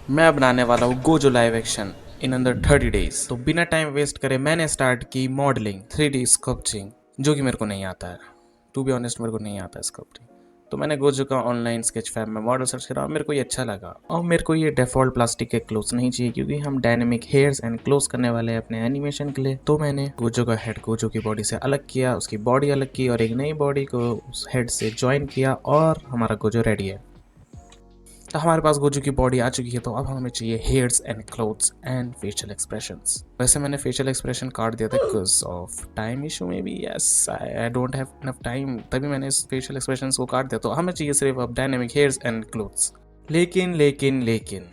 मैं बनाने वाला हूँ गोजो लाइव एक्शन इन अंदर 30 डेज। तो बिना टाइम वेस्ट करे मैंने स्टार्ट की मॉडलिंग 3D स्कल्पचिंग, जो कि मेरे को नहीं आता है। टू बी ऑनेस्ट मेरे को नहीं आता है स्कल्पचिंग। तो मैंने गोजो का ऑनलाइन स्केच फैब में मॉडल सर्च करा, मेरे को ये अच्छा लगा। और मेरे को ये डिफॉल्ट प्लास्टिक के क्लोथ्स नहीं चाहिए, क्योंकि हम डायनेमिक हेयर्स एंड क्लोथ्स करने वाले हैं अपने एनिमेशन के लिए। तो मैंने गोजो का हेड गोजो की बॉडी से अलग किया, उसकी बॉडी अलग की और एक नई बॉडी को उस हेड से ज्वाइन किया और हमारा गोजो रेडी है। तो हमारे पास गोजू की बॉडी आ चुकी है, तो अब हमें चाहिए hairs and clothes and facial expressions. वैसे मैंने फेशियल एक्सप्रेशन काट दिया था बिकॉज ऑफ टाइम इशू में भी। Yes, I don't have enough time, तभी मैंने इस फेशियल एक्सप्रेशंस को काट दिया। तो हमें चाहिए सिर्फ अब डायनेमिक हेयर्स एंड क्लोथ्स। लेकिन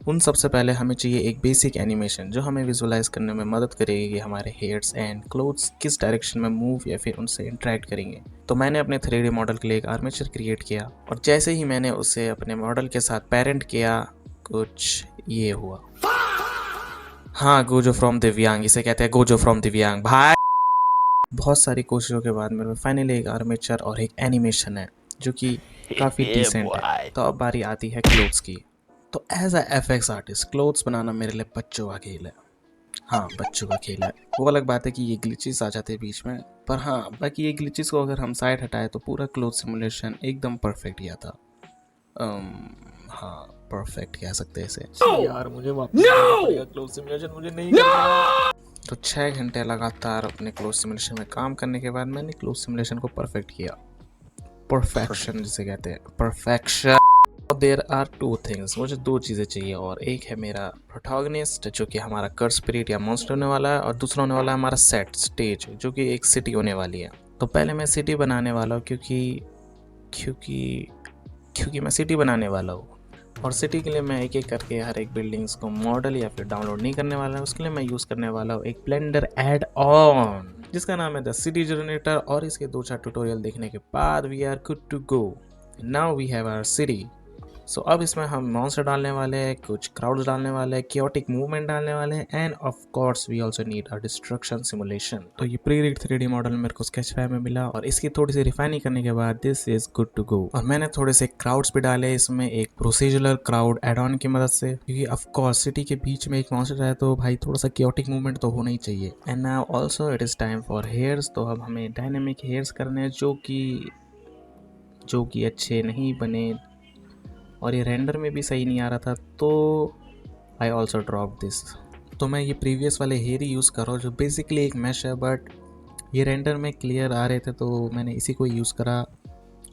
उन सबसे पहले हमें चाहिए एक बेसिक एनिमेशन जो हमें विजुअलाइज करने में मदद करेगी कि हमारे हेयर्स एंड क्लोथ्स किस डायरेक्शन में मूव या फिर उनसे इंटरेक्ट करेंगे। तो मैंने अपने 3D मॉडल के लिए एक आर्मेचर क्रिएट किया और जैसे ही मैंने उसे अपने मॉडल के साथ पेरेंट किया, कुछ ये हुआ। हाँ, गोजो फ्रॉम दिव्यांग, इसे कहते हैं गोजो फ्रॉम दिव्यांग भाई। बहुत सारी कोशिशों के बाद मेरे फाइनली एक आर्मेचर और एक एनिमेशन है जो कि काफ़ी डिसेंट है। तो अब बारी आती है क्लोथ्स की। तो as a FX artist clothes बनाना मेरे लिए बच्चों का खेल है। हाँ, बच्चों का खेल है। वो अलग बात है कि ये ग्लिचेस आ जाते हैं बीच में, पर हाँ, बाकी ये ग्लिचेस को अगर हम साइड हटाए तो पूरा क्लोथ सिमुलेशन एकदम परफेक्ट गया था। हाँ, परफेक्ट कह सकते हैं इसे। यार मुझे वापस क्लोथ सिमुलेशन मुझे नहीं करना। तो 6 घंटे लगातार अपने क्लोथ सिमुलेशन में काम करने के बाद मैंने क्लोथ सिमुलेशन को परफेक्ट किया। परफेक्शन जिसे कहते हैं, perfection. There are two things, मुझे दो चीज़ें चाहिए, और एक है मेरा प्रोटैगनिस्ट जो कि हमारा कर्स स्पिरिट या मॉन्स्टर होने वाला है, और दूसरा होने वाला है हमारा सेट स्टेज जो कि एक सिटी होने वाली है। तो पहले मैं सिटी बनाने वाला हूँ क्योंकि क्योंकि क्योंकि मैं सिटी बनाने वाला हूँ, और सिटी के लिए मैं एक एक करके हर एक बिल्डिंग्स को मॉडल या फिर डाउनलोड नहीं करने वाला हूँ। उसके लिए मैं यूज़ करने वाला हूँ एक ब्लेंडर एड ऑन जिसका नाम है द सिटी जनरेटर, और इसके 2-4 ट्यूटोरियल देखने के बाद we are good to go. Now we have our city. So अब इसमें हम मॉन्स्टर डालने वाले हैं, कुछ क्राउड्स डालने वाले हैं, chaotic मूवमेंट डालने वाले हैं, and of course we also need a destruction simulation. तो ये प्री रिड 3D मॉडल मेरे को स्केचफैब में मिला, और इसकी थोड़ी सी रिफाइनिंग करने के बाद this is good to go. और मैंने थोड़े से क्राउड्स भी डाले इसमें एक प्रोसीजरल क्राउड एड ऑन की मदद से, क्योंकि ऑफ कोर्स सिटी के बीच में एक मॉन्स्टर है तो भाई थोड़ा सा chaotic मूवमेंट तो होना ही चाहिए। And now also it is time for hairs. तो अब हमें डायनेमिक हेयर्स करने हैं जो कि अच्छे नहीं बने, और ये रेंडर में भी सही नहीं आ रहा था, तो आई ऑल्सो ड्रॉप दिस। तो मैं ये प्रीवियस वाले हेयर ही यूज़ कर रहा हूँ जो बेसिकली एक मैश है, बट ये रेंडर में क्लियर आ रहे थे तो मैंने इसी को यूज़ करा।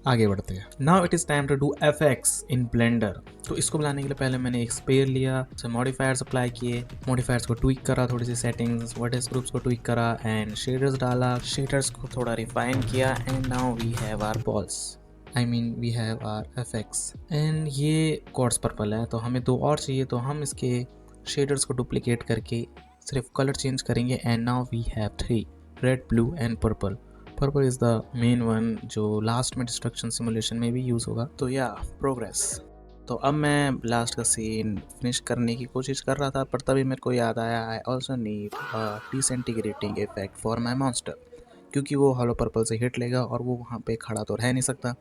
आगे बढ़ते हैं। Now it is time to do FX in Blender. तो इसको बनाने के लिए पहले मैंने एक स्पेयर लिया, उसे मॉडिफायर्स अप्लाई किए, मॉडिफायर्स को ट्विक करा, थोड़ी सी सेटिंग्स वर्टेक्स ग्रुप्स को ट्विक करा, एंड शेडर्स डाला, शेडर्स को थोड़ा रिफाइन किया, and now we have our balls, I mean we have our FX। And ये क्वार्ट्ज पर्पल है, तो हमें दो और चाहिए, तो हम इसके शेडर्स को डुप्लीकेट करके सिर्फ कलर चेंज करेंगे, and now we have 3 red, blue and purple. Purple is the main one जो लास्ट में डिस्ट्रक्शन सिमुलेशन में भी यूज़ होगा। तो या प्रोग्रेस। तो अब मैं लास्ट का सीन फिनिश करने की कोशिश कर रहा था, पर तभी मेरे को याद आया I also need a disintegrating effect for my monster, क्योंकि वो हॉलो पर्पल से हिट लेगा और वो वहाँ पे खड़ा तो रह नहीं सकता।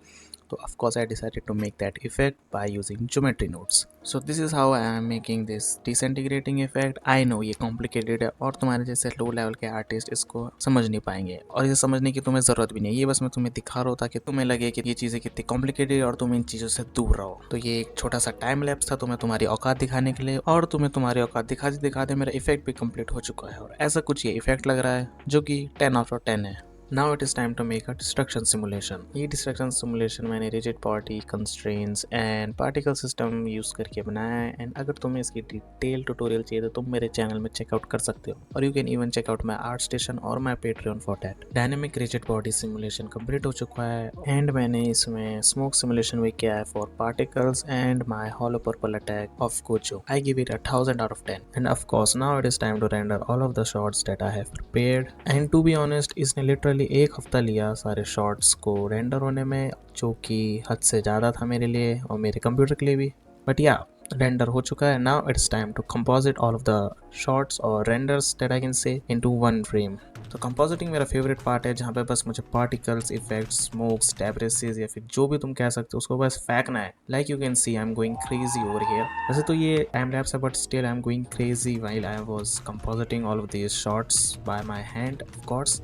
तो of course I decided to make that effect by using geometry nodes. So this is how I am making this disintegrating effect. I know ये complicated है और तुम्हारे जैसे low level के artist इसको समझ नहीं पाएंगे, और इसे समझने की तुम्हें ज़रूरत भी नहीं है। ये बस मैं तुम्हें दिखा रहा हूँ ताकि तुम्हें लगे कि ये चीज़ें कितनी complicated और तुम इन चीज़ों से दूर रहो। तो ये एक छोटा सा टाइम लैप्स था तुम्हें तुम्हारी औकात दिखाने के लिए, और तुम्हें तुम्हारी औकात दिखाते मेरा इफेक्ट भी कंप्लीट हो चुका है, और ऐसा कुछ ये इफेक्ट लग रहा है जो कि 10 आउट ऑफ 10 है। Now it is time to make a destruction simulation. ये destruction simulation मैंने rigid party constraints and particle system use करके बनाया है, and अगर तुम्हें इसकी डिटेल ट्यूटोरियल चाहिए तो तुम मेरे चैनल में चेकआउट कर सकते हो, और you can even check out my ArtStation और my Patreon for that. Dynamic rigid body simulation complete हो चुका है, एंड मैंने इसमें स्मोक सिमुलेशन भी किया है for particles and my hollow purple attack of Gojo. I give it 1000 out of 10, and of course now it is time to render all of the shots that I have prepared, and to be honest इसने literally एक हफ्ता लिया सारे shots को render होने में, जो कि हद से ज़्यादा था मेरे लिए और मेरे कंप्यूटर के लिए भी। बट या रेंडर हो चुका है। Now it's time to composite all of the shots और renders that I can say into one frame. तो कंपोजिटिंग मेरा फेवरेट पार्ट है, जहाँ पे बस मुझे पार्टिकल्स, इफेक्ट्स, स्मोक्स, डेब्रेसेस या फिर जो भी तुम कह सकते हो उसको बस फेंकना है। Like you can see I am going crazy over here. वैसे तो ये टाइम लैप्स है, but still I am going crazy while I was compositing all of these shots bye my hand of course.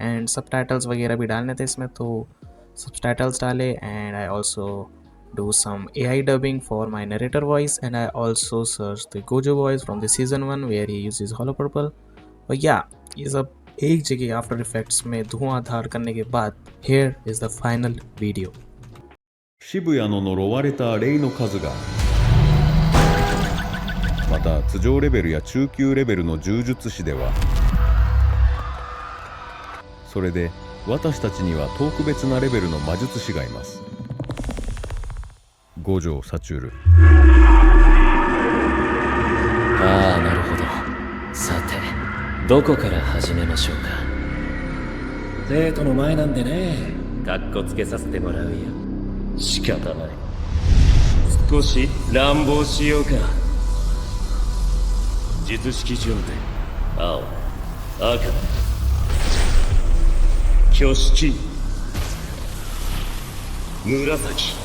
And subtitles वगैरह भी डालने थे इसमें, तो सबटाइटल्स डाले। And I also do some AI dubbing for my narrator voice, and I also searched the Gojo voice from the season 1 where he uses Hollow Purple। और या ये सब एक जगह आफ्टर इफेक्ट्स में धुआंधार करने के बाद here is the final video। 渋谷の呪われた霊の数がまた通常レベルや中級レベルの呪術師ではそれで私たちには特別なレベルの魔術師がいます。五条サチュール。ああ、なるほど。さて、どこから始めましょうか。生徒の前なんでね、かっこつけさせてもらうよ。仕方ない。少し乱暴しようか。術式上で青、赤、挙式、紫。